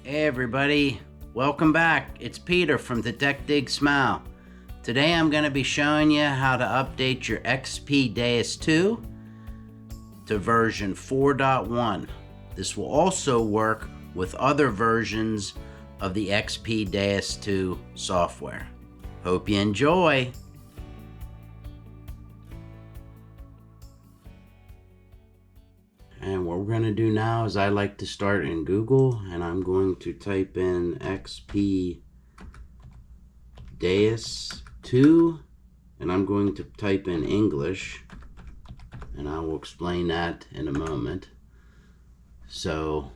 Hey everybody, welcome back. It's Peter from Detector Smile. Today I'm going to be showing you how to update your XP Deus 2 to version 4.1. This will also work with other versions of the XP Deus 2 software. Hope you enjoy. And what we're going to do now is I like to start in Google, and I'm going to type in XP Deus 2, and I'm going to type in English, and I will explain that in a moment. So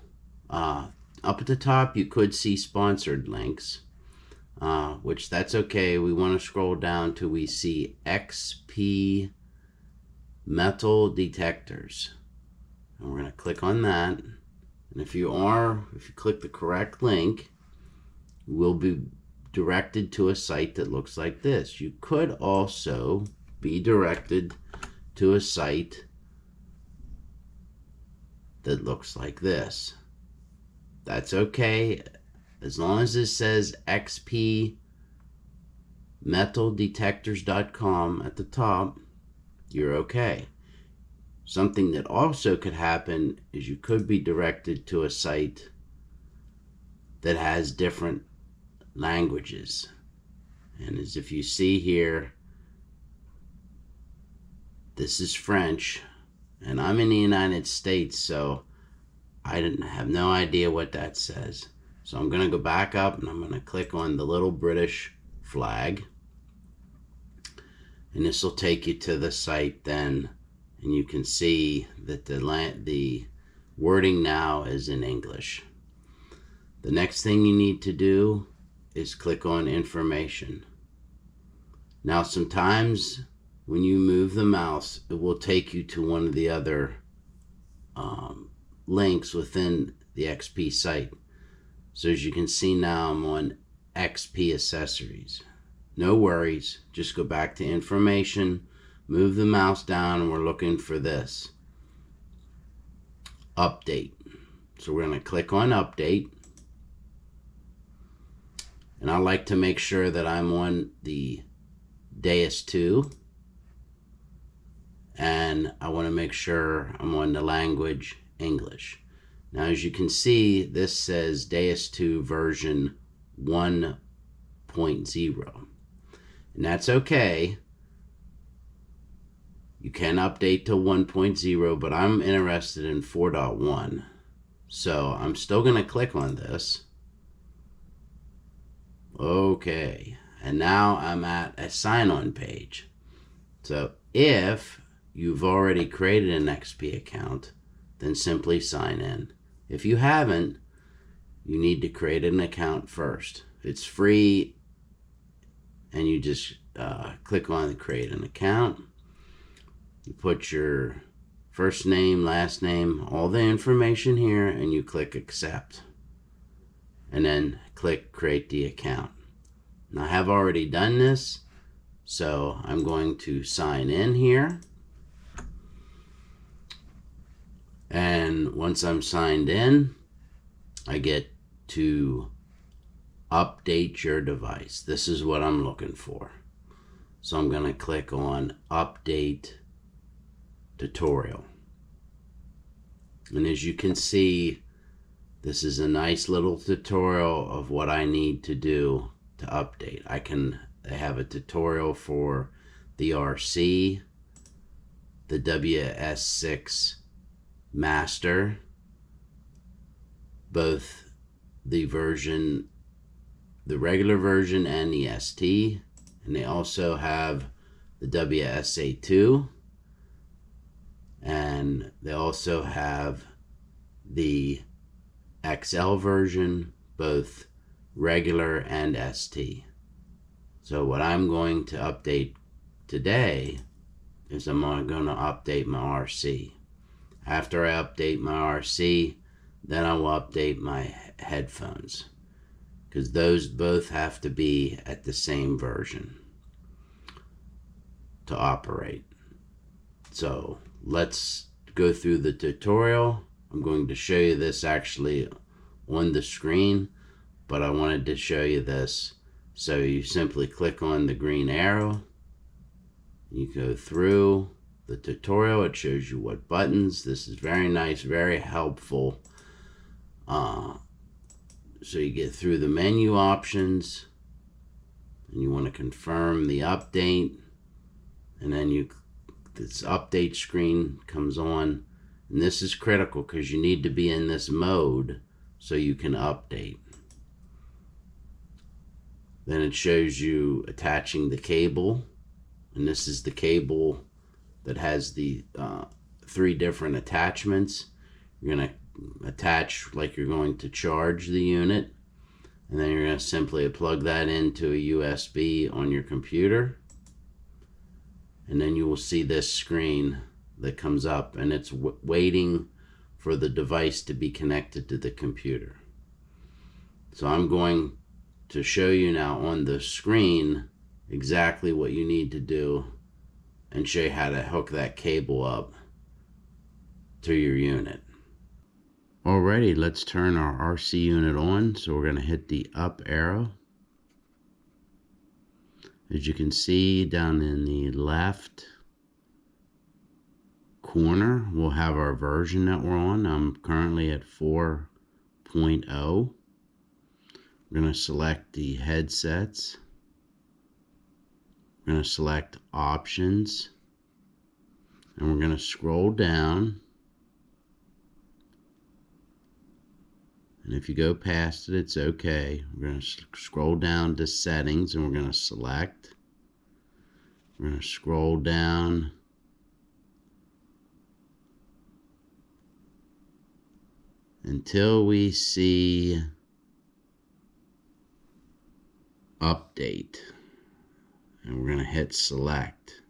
up at the top you could see sponsored links, which that's okay. We want to scroll down till we see XP metal detectors. And we're going to click on that. And if you click the correct link, you will be directed to a site that looks like this. You could also be directed to a site that looks like this. That's okay. As long as it says xpmetaldetectors.com at the top, you're okay. Something that also could happen is you could be directed to a site that has different languages. And as if you see here, this is French, and I'm in the United States, so I have no idea what that says. So I'm going to go back up and I'm going to click on the little British flag, and this will take you to the site then. And you can see that the wording now is in English. The next thing you need to do is click on information. Now sometimes when you move the mouse, it will take you to one of the other links within the XP site. So as you can see now, I'm on XP accessories. No worries, just go back to information, move the mouse down, and we're looking for this update. So we're going to click on update, and I like to make sure that I'm on the Deus 2, and I want to make sure I'm on the language English. Now as you can see, this says Deus 2 version 1.0, and that's okay. You can update to 1.0, but I'm interested in 4.1. So I'm still going to click on this. Okay. And now I'm at a sign-on page. So if you've already created an XP account, then simply sign in. If you haven't, you need to create an account first. It's free, and you just click on create an account. You put your first name, last name, all the information here, and you click accept. And then click create the account. Now I have already done this, so I'm going to sign in here. And once I'm signed in, I get to update your device. This is what I'm looking for. So I'm going to click on update tutorial, and as you can see, this is a nice little tutorial of what I need to do to update. I have a tutorial for the RC, the WS6 master, both the regular version and the ST, and they also have the WSA2, and they also have the XL version, both regular and ST. So what I'm going to update today is I'm going to update my RC. After I update my RC, then I will update my headphones, because those both have to be at the same version to operate. So let's go through the tutorial. I'm going to show you this actually on the screen, but I wanted to show you this. So you simply click on the green arrow, you go through the tutorial, it shows you what buttons. This is very nice, very helpful. So you get through the menu options, and you want to confirm the update, and then this update screen comes on, and this is critical because you need to be in this mode so you can update. Then it shows you attaching the cable, and this is the cable that has the 3 different attachments. You're going to attach like you're going to charge the unit, and then you're going to simply plug that into a USB on your computer, and then you will see this screen that comes up, and it's waiting for the device to be connected to the computer. So I'm going to show you now on the screen exactly what you need to do and show you how to hook that cable up to your unit. Alrighty, let's turn our RC unit on. So we're going to hit the up arrow. As you can see down in the left corner, we'll have our version that we're on. I'm currently at 4.0. We're going to select the headsets. We're going to select options, and we're going to scroll down. And if you go past it, it's okay. We're going to scroll down to settings, and we're going to select. We're going to scroll down until we see update, and we're going to hit select,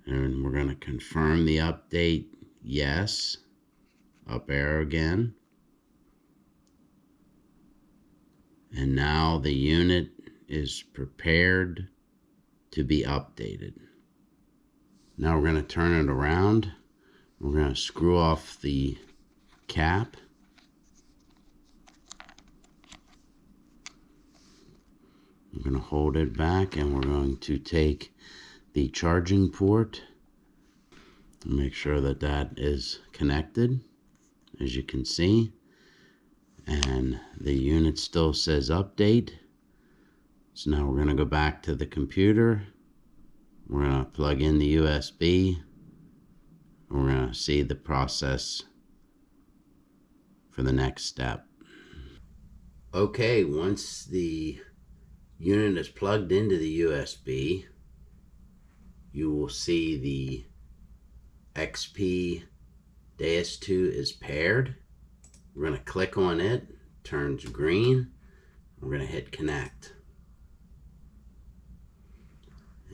and we're going to confirm the update. Yes. Up arrow again. And now the unit is prepared to be updated. Now we're going to turn it around. We're going to screw off the cap. We're going to hold it back, and we're going to take the charging port and make sure that that is connected, as you can see. And the unit still says update. So now we're going to go back to the computer. We're going to plug in the USB. And we're going to see the process for the next step. Okay, once the unit is plugged into the USB, you will see the XP Deus 2 is paired. We're going to click on it, turns green. We're going to hit connect.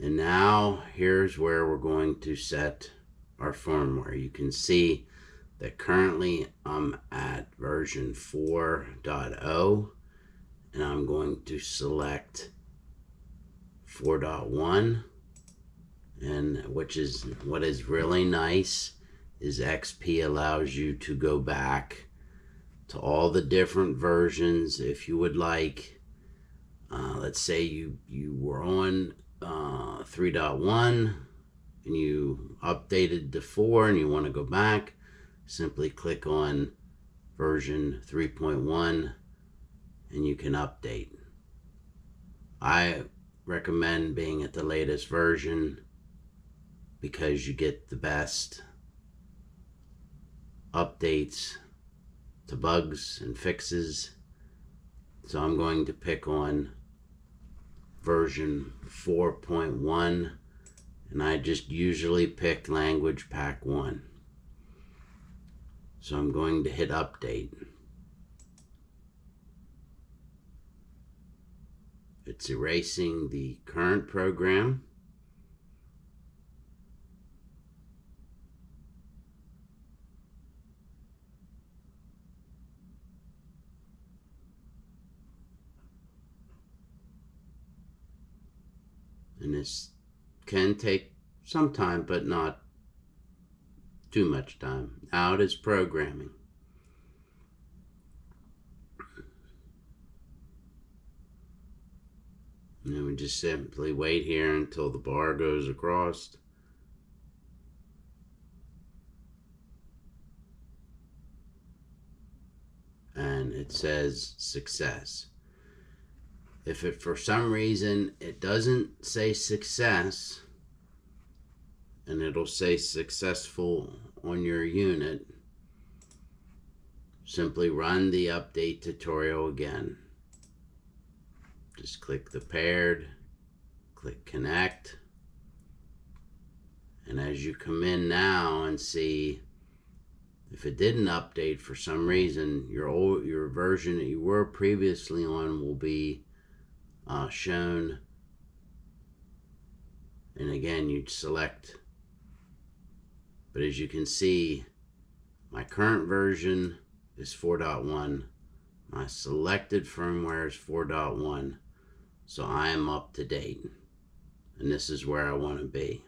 And now here's where we're going to set our firmware. You can see that currently I'm at version 4.0, and I'm going to select 4.1, and what is really nice is XP allows you to go back to all the different versions if you would like. Let's say you were on 3.1 and you updated to 4 and you want to go back, simply click on version 3.1 and you can update. I recommend being at the latest version because you get the best updates to bugs and fixes. So I'm going to pick on version 4.1, and I just usually pick language pack 1. So I'm going to hit update. It's erasing the current program. And this can take some time, but not too much time. Now it is programming. And then we just simply wait here until the bar goes across. And it says success. If it for some reason it doesn't say success, and it'll say successful on your unit, simply run the update tutorial again. Just click the paired, click connect, and as you come in now and see if it didn't update for some reason, your version that you were previously on will be shown. And again, you'd select, but as you can see, my current version is 4.1. My selected firmware is 4.1. So I am up to date. And this is where I want to be.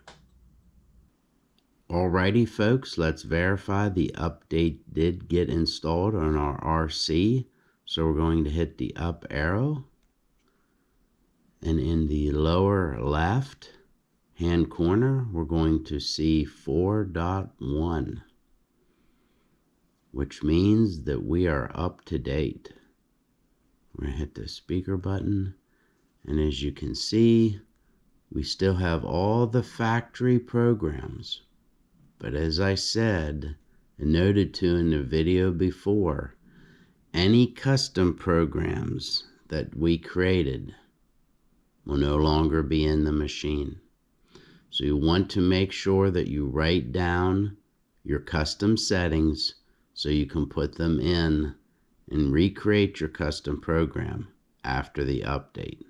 Alrighty folks, let's verify the update did get installed on our RC. So we're going to hit the up arrow. And in the lower left hand corner, we're going to see 4.1. Which means that we are up to date. We're going to hit the speaker button. And as you can see, we still have all the factory programs. But as I said and noted to in the video before, any custom programs that we created will no longer be in the machine. So you want to make sure that you write down your custom settings so you can put them in and recreate your custom program after the update.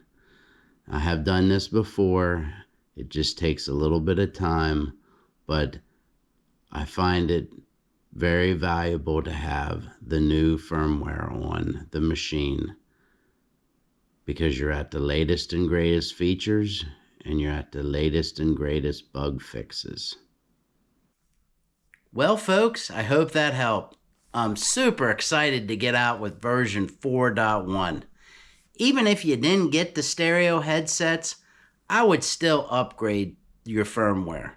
I have done this before. It just takes a little bit of time, but I find it very valuable to have the new firmware on the machine because you're at the latest and greatest features and you're at the latest and greatest bug fixes. Well, folks, I hope that helped. I'm super excited to get out with version 4.1. Even if you didn't get the stereo headsets, I would still upgrade your firmware.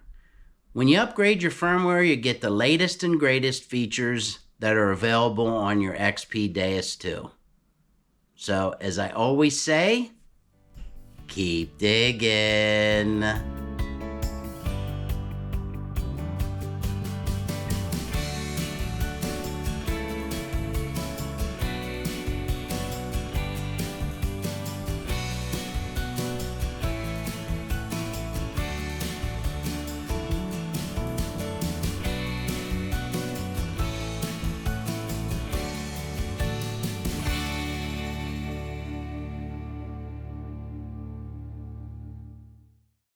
When you upgrade your firmware, you get the latest and greatest features that are available on your XP Deus 2. So, as I always say, keep digging.